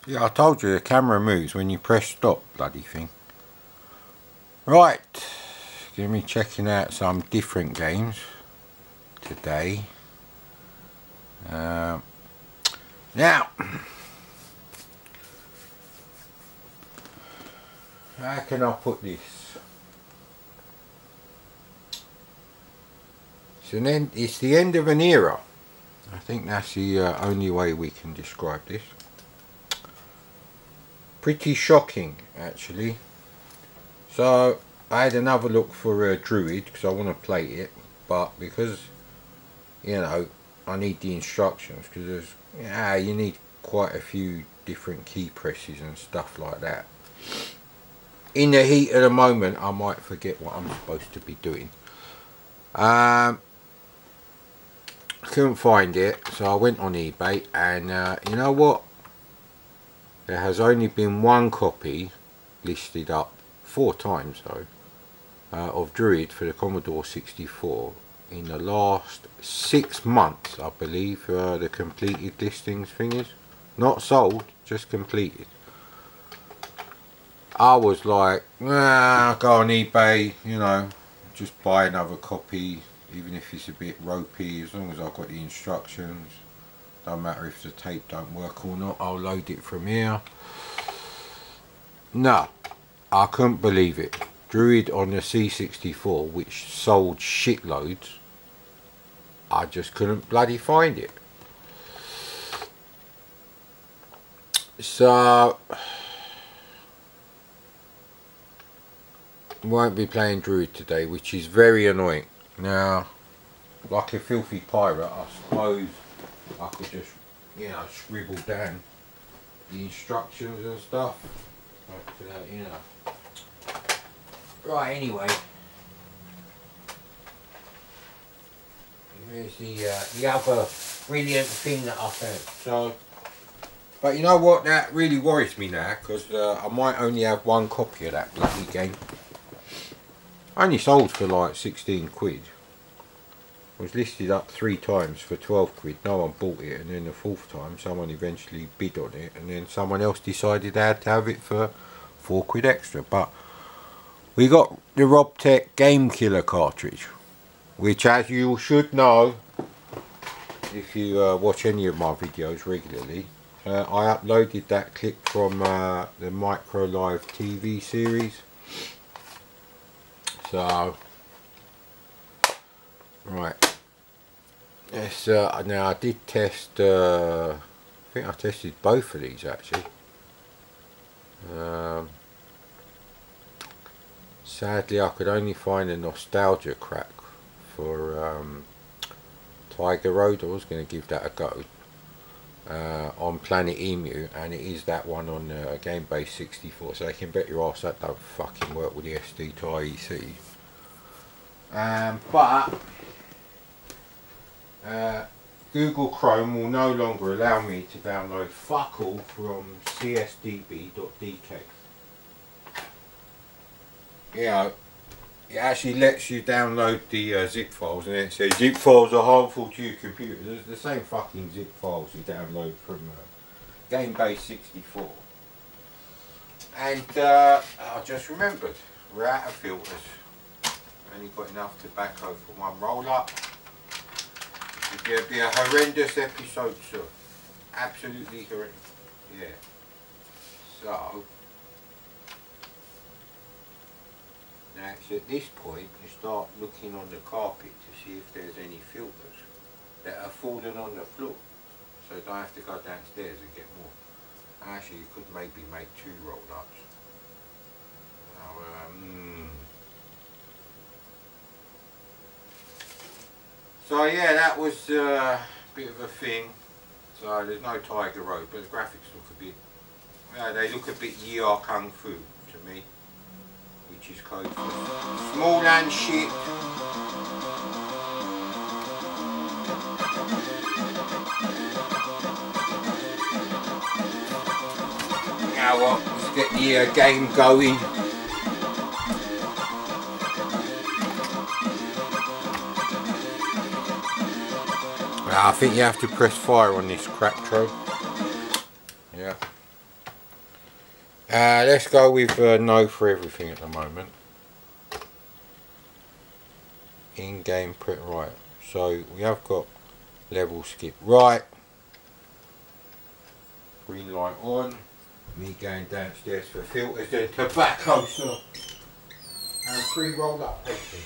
Yeah, I told you the camera moves when you press stop, bloody thing. Right, give me checking out some different games today. Now, how can I put this? It's the end of an era. I think that's the only way we can describe this. Pretty shocking, actually. So I had another look for a Druid because I want to play it, but because I need the instructions because you need quite a few different key presses and stuff like that. In the heat of the moment, I might forget what I'm supposed to be doing. Couldn't find it, so I went on eBay, and you know what? There has only been one copy listed up 4 times though of Druid for the Commodore 64 in the last 6 months, I believe. The completed listings thing is not sold, just completed. I was like, nah, go on eBay, just buy another copy, even if it's a bit ropey, as long as I've got the instructions. Don't matter if the tape don't work or not, I'll load it from here. No, I couldn't believe it. Druid on the C64, which sold shitloads, I just couldn't bloody find it. So won't be playing Druid today, which is very annoying. Now, like a filthy pirate, I suppose I could just, scribble down the instructions and stuff. But, Right, anyway. Here's the other brilliant thing that I found. So, but you know what? That really worries me now, because I might only have one copy of that bloody game. Only sold for like 16 quid. Was listed up 3 times for 12 quid. No one bought it, and then the 4th time someone eventually bid on it, and then someone else decided they had to have it for 4 quid extra. But we got the Robtech Game Killer cartridge, which, as you should know if you watch any of my videos regularly, I uploaded that clip from the Micro Live TV series. So right, yes, now I did test, I think I tested both of these actually. Sadly I could only find a nostalgia crack for Tiger Road. I was going to give that a go on Planet Emu, and it is that one on Game Base 64, so you can bet your ass that don't fucking work with the SD to IEC. But Google Chrome will no longer allow me to download fuck all from csdb.dk. It actually lets you download the zip files, and it says zip files are harmful to your computer. There's the same fucking zip files you download from Game Base 64. And I just remembered, we're out of filters. Only got enough tobacco for one roll up. It'd be a horrendous episode, sir. Absolutely horrendous. Yeah. So now it's at this point you start looking on the carpet to see if there's any filters that are falling on the floor, so you don't have to go downstairs and get more. Actually, you could maybe make 2 roll-ups. So yeah, that was a bit of a thing. So there's no Tiger Road, but the graphics look a bit, they look a bit Year Kung Fu to me, which is code for small and shit. Now what, let's get the game going. I think you have to press fire on this crack throw. Yeah. Let's go with no for everything at the moment. In-game prep, right. So we have got level skip right. Green light on. Me going downstairs for filters and tobacco stuff. And pre-rolled up paper.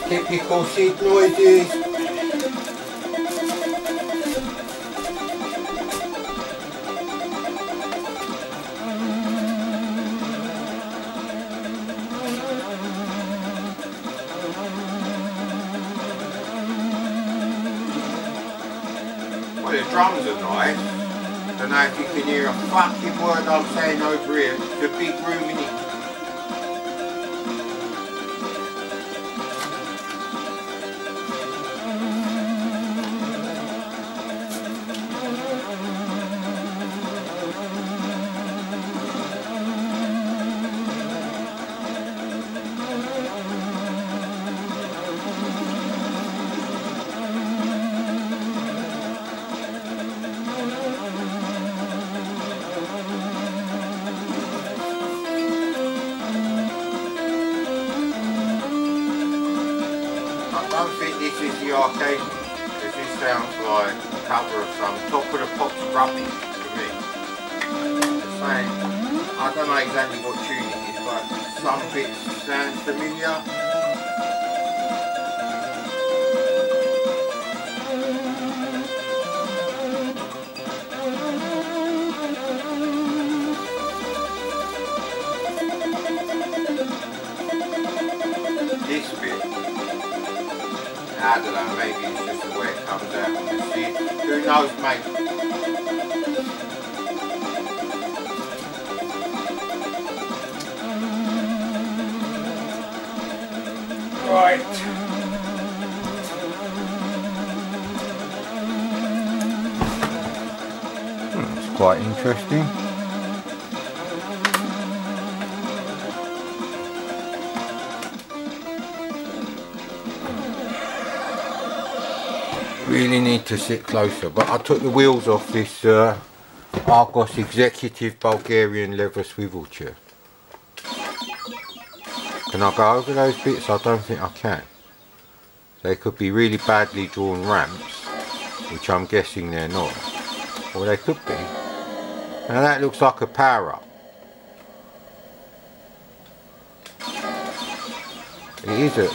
Typical seat noises. Well, the drums are nice. Don't know if you can hear a fucking word I'm saying over here. It's a big room in it. I don't think this is the arcade because this sounds like a cover of some Top of the Pops rubbish to me. Just saying, I don't know exactly what tune it is, but some bits sound familiar. This bit, I don't know, maybe it's just the way it comes out on the sheet. Who knows, mate? Right. It's quite interesting. Really need to sit closer, but I took the wheels off this Argos Executive Bulgarian leather swivel chair. Can I go over those bits? I don't think I can. They could be really badly drawn ramps, which I'm guessing they're not. Or they could be. Now that looks like a power up. It is a...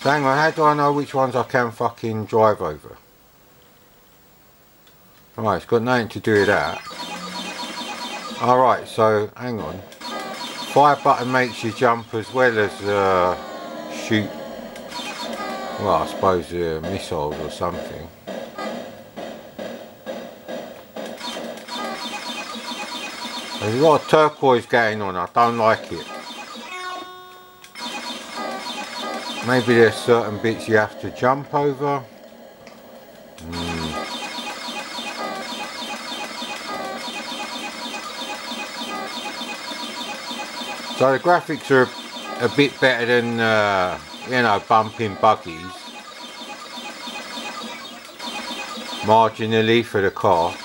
So hang on, how do I know which ones I can fucking drive over? Alright, it's got nothing to do with that. Alright, so hang on. Fire button makes you jump as well as shoot, well I suppose missiles or something. There's a lot of turquoise going on, I don't like it. Maybe there's certain bits you have to jump over. So the graphics are a bit better than, you know, bumping buggies. Marginally for the car.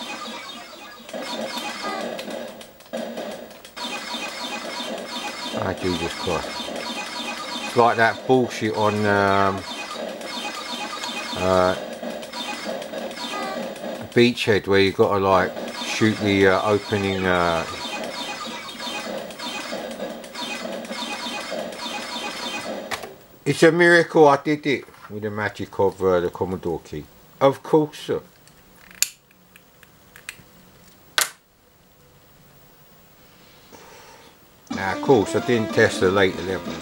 Oh, Jesus Christ. It's like that bullshit on Beachhead where you got to like shoot the opening It's a miracle I did it with the magic of the Commodore key. Of course, sir. Now, of course, I didn't test the later levels.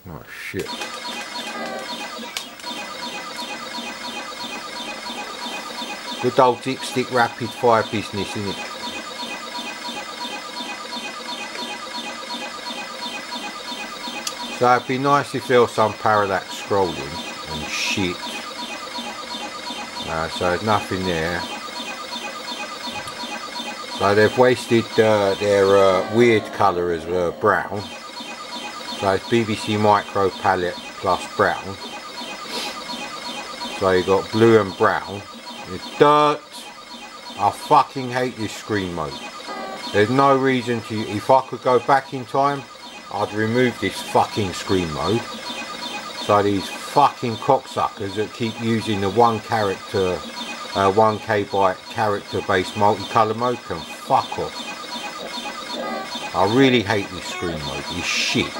Oh, shit. Good old dipstick rapid fire business, isn't it? So it'd be nice if there was some parallax scrolling and shit. So there's nothing there. So they've wasted their weird colour as brown. So it's BBC Micro palette plus brown. So you've got blue and brown. It's dirt. I fucking hate this screen mode. There's no reason to. If I could go back in time, I'd remove this fucking screen mode. So these fucking cocksuckers that keep using the 1 character, 1KB character based multicolour mode can fuck off. I really hate this screen mode. It's shit.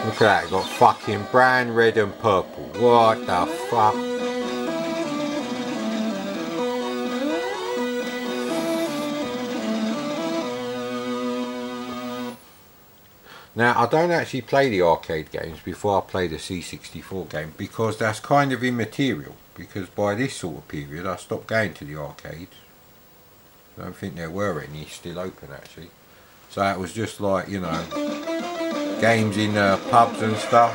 Look at that. Got fucking brown, red and purple. What the fuck? Now, I don't actually play the arcade games before I play the C64 game because that's kind of immaterial, because by this sort of period I stopped going to the arcades. I don't think there were any still open actually. So it was just like, you know, games in pubs and stuff.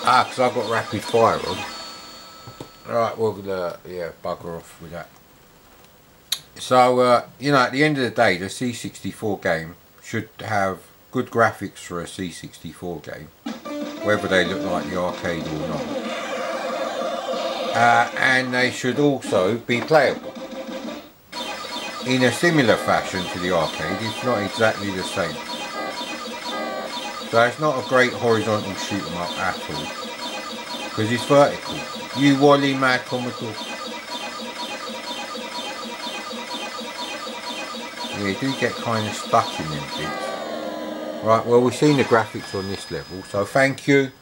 Because I've got rapid fire on. Alright, we'll yeah, bugger off with that. So, you know, at the end of the day, the C64 game should have good graphics for a C64 game, whether they look like the arcade or not. And they should also be playable in a similar fashion to the arcade, if not exactly the same. So it's not a great horizontal shoot 'em up at all, because it's vertical. You wally mad Commodore. Yeah, you do get kind of stuck in them bits. Right, well, we've seen the graphics on this level, so thank you.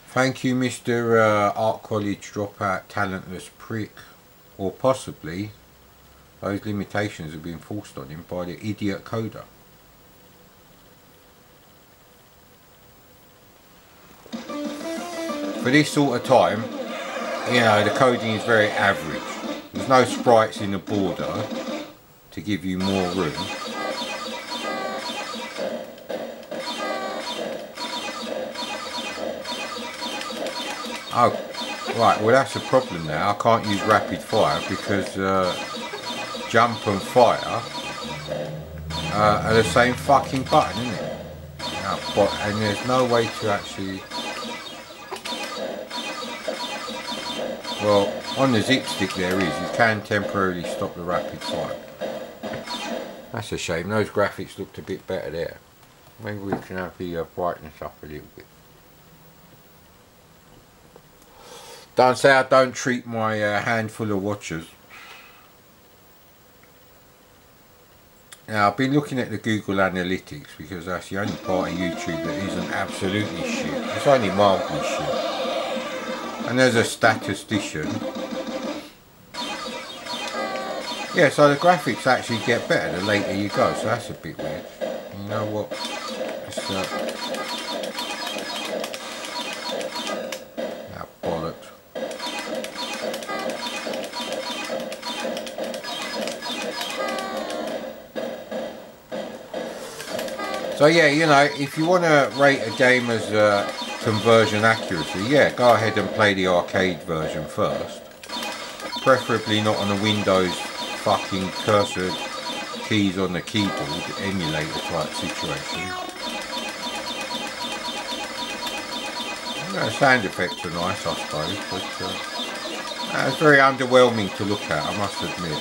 Thank you, Mr. Art College dropout talentless prick. Or possibly those limitations have been forced on him by the idiot coder. For this sort of time, you know, the coding is very average. There's no sprites in the border to give you more room. Oh, right, well that's a problem now. I can't use rapid fire because jump and fire are the same fucking button, isn't it? And there's no way to actually... Well, on the zip stick there is. You can temporarily stop the rapid fire. That's a shame. Those graphics looked a bit better there. Maybe we can have the brightness up a little bit. Don't say I don't treat my handful of watchers. Now, I've been looking at the Google Analytics because that's the only part of YouTube that isn't absolutely shit. It's only mildly shit. And there's a statistician. Yeah, so the graphics actually get better the later you go, so that's a bit weird. You know what? It's, bollocks. So yeah, you know, if you want to rate a game as conversion accuracy, yeah, go ahead and play the arcade version first. Preferably not on a Windows fucking cursor keys on the keyboard emulator type situation. You know, sound effects are nice, I suppose, but it's very underwhelming to look at, I must admit.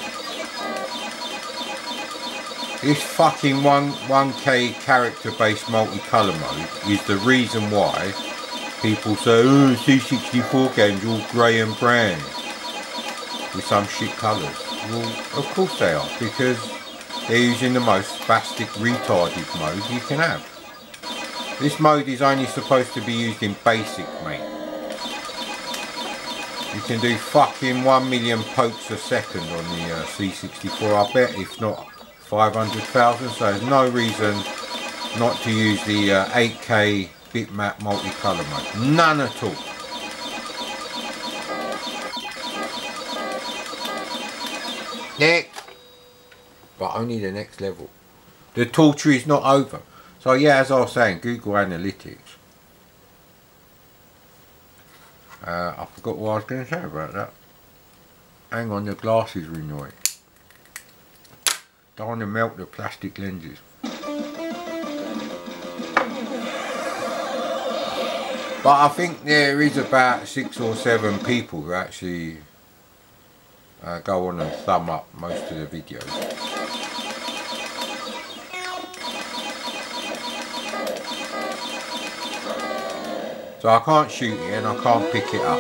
This fucking 1K character-based multicolour mode is the reason why people say, oh, C64 games all grey and brown with some shit colours. Well, of course they are, because they're using the most spastic retarded mode you can have. This mode is only supposed to be used in basic, mate. You can do fucking 1 million pokes a second on the C64, I bet, if not 500,000, so there's no reason not to use the 8K bitmap multicolour mode. None at all. Next. But only the next level. The torture is not over. So yeah, as I was saying, Google Analytics. I forgot what I was going to say about that. Hang on, the glasses are annoying. Don't want to melt the plastic lenses. But I think there is about 6 or 7 people who actually go on and thumb up most of the videos. So I can't shoot it and I can't pick it up.